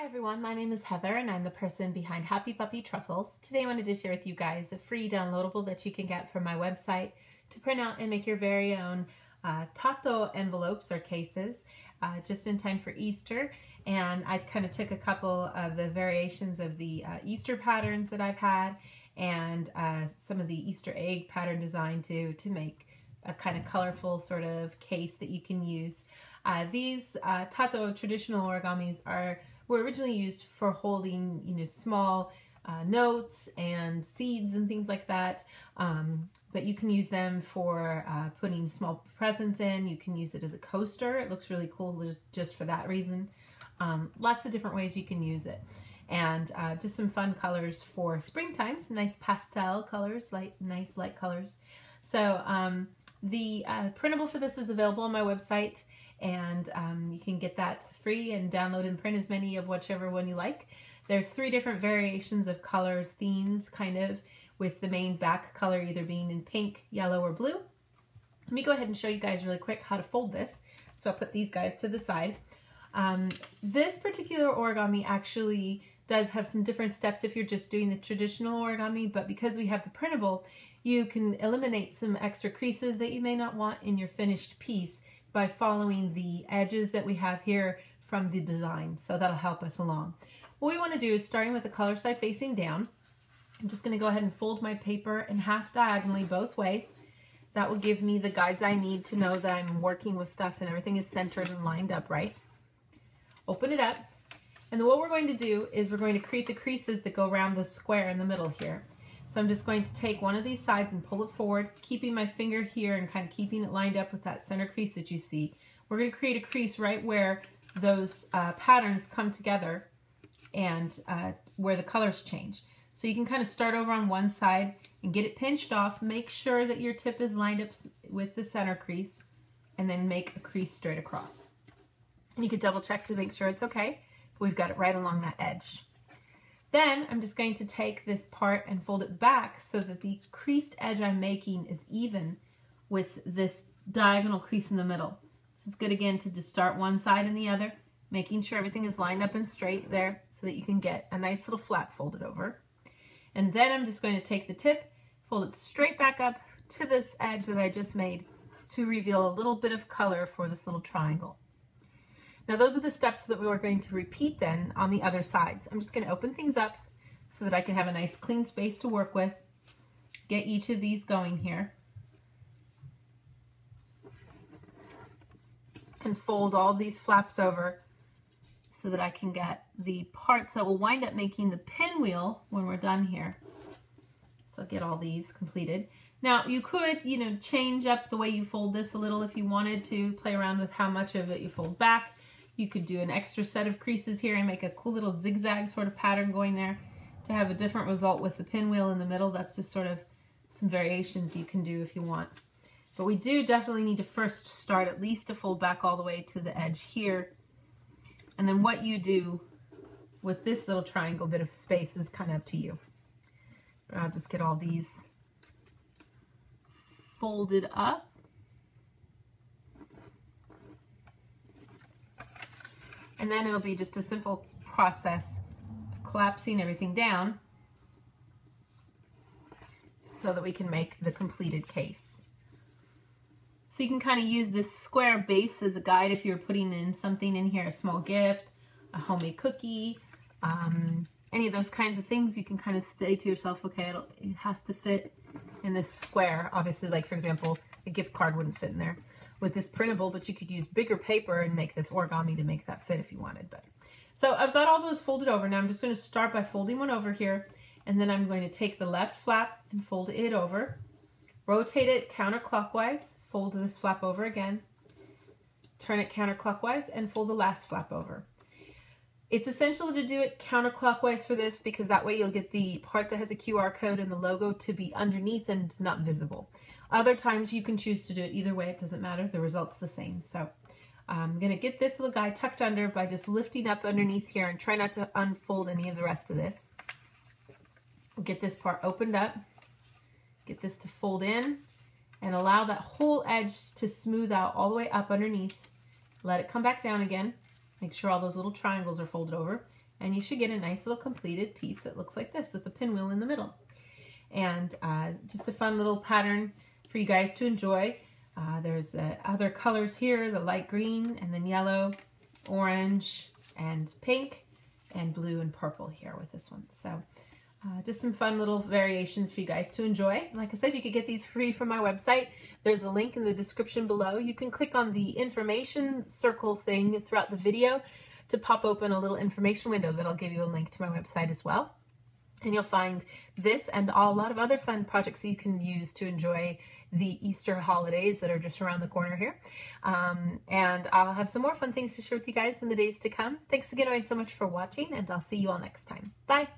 Hi everyone, my name is Heather and I'm the person behind Happy Puppy Truffles. Today I wanted to share with you guys a free downloadable that you can get from my website to print out and make your very own Tato envelopes or cases just in time for Easter. And I kind of took a couple of the variations of the Easter patterns that I've had and some of the Easter egg pattern design to make a kind of colorful sort of case that you can use. These Tato traditional origamis were originally used for holding, small notes and seeds and things like that. But you can use them for putting small presents in. You can use it as a coaster. It looks really cool just for that reason. Lots of different ways you can use it. And just some fun colors for springtime, some nice pastel colors, nice light colors. So the printable for this is available on my website. And you can get that free and download and print as many of whichever one you like. There's 3 different variations of colors, themes, kind of, with the main back color either being in pink, yellow, or blue. Let me go ahead and show you guys really quick how to fold this. So I'll put these guys to the side. This particular origami actually does have some different steps if you're just doing the traditional origami, but because we have the printable, you can eliminate some extra creases that you may not want in your finished piece by following the edges that we have here from the design. So that'll help us along. What we want to do is, starting with the color side facing down, I'm just going to go ahead and fold my paper in half diagonally both ways. That will give me the guides I need to know that I'm working with stuff and everything is centered and lined up right. Open it up, and then what we're going to do is we're going to create the creases that go around the square in the middle here. So I'm just going to take one of these sides and pull it forward, keeping my finger here and kind of keeping it lined up with that center crease that you see. We're going to create a crease right where those patterns come together and where the colors change. So you can kind of start over on one side and get it pinched off. Make sure that your tip is lined up with the center crease, and then make a crease straight across. And you can double check to make sure it's okay. But we've got it right along that edge. Then I'm just going to take this part and fold it back so that the creased edge I'm making is even with this diagonal crease in the middle. So it's good again to just start one side and the other, making sure everything is lined up and straight there so that you can get a nice little flap folded over. And then I'm just going to take the tip, fold it straight back up to this edge that I just made to reveal a little bit of color for this little triangle. Now those are the steps that we are going to repeat then on the other sides. I'm just going to open things up so that I can have a nice clean space to work with. Get each of these going here. And fold all these flaps over so that I can get the parts that will wind up making the pinwheel when we're done here. So get all these completed. Now you could, change up the way you fold this a little if you wanted to, play around with how much of it you fold back. You could do an extra set of creases here and make a cool little zigzag sort of pattern going there to have a different result with the pinwheel in the middle. That's just sort of some variations you can do if you want. But we do definitely need to first start at least to fold back all the way to the edge here. And then what you do with this little triangle bit of space is kind of up to you. But I'll just get all these folded up. And then it'll be just a simple process of collapsing everything down so that we can make the completed case. So you can kind of use this square base as a guide if you're putting in something in here, a small gift, a homemade cookie, any of those kinds of things. You can kind of say to yourself, okay, it has to fit in this square. Obviously, like for example, a gift card wouldn't fit in there with this printable, but you could use bigger paper and make this origami to make that fit if you wanted. But so I've got all those folded over. Now I'm just going to start by folding one over here, and then I'm going to take the left flap and fold it over, rotate it counterclockwise, fold this flap over again, turn it counterclockwise, and fold the last flap over. It's essential to do it counterclockwise for this because that way you'll get the part that has a QR code and the logo to be underneath and it's not visible. Other times you can choose to do it either way, it doesn't matter, the result's the same. So I'm going to get this little guy tucked under by just lifting up underneath here and try not to unfold any of the rest of this. We'll get this part opened up, get this to fold in, and allow that whole edge to smooth out all the way up underneath. Let it come back down again. Make sure all those little triangles are folded over. and you should get a nice little completed piece that looks like this with the pinwheel in the middle. And just a fun little pattern for you guys to enjoy. There's the other colors here, the light green and then yellow, orange and pink, and blue and purple here with this one. So just some fun little variations for you guys to enjoy. Like I said, you could get these free from my website. There's a link in the description below. You can click on the information circle thing throughout the video to pop open a little information window that'll give you a link to my website as well. And you'll find this and a lot of other fun projects that you can use to enjoy the Easter holidays that are just around the corner here. And I'll have some more fun things to share with you guys in the days to come. Thanks again so much for watching, and I'll see you all next time. Bye.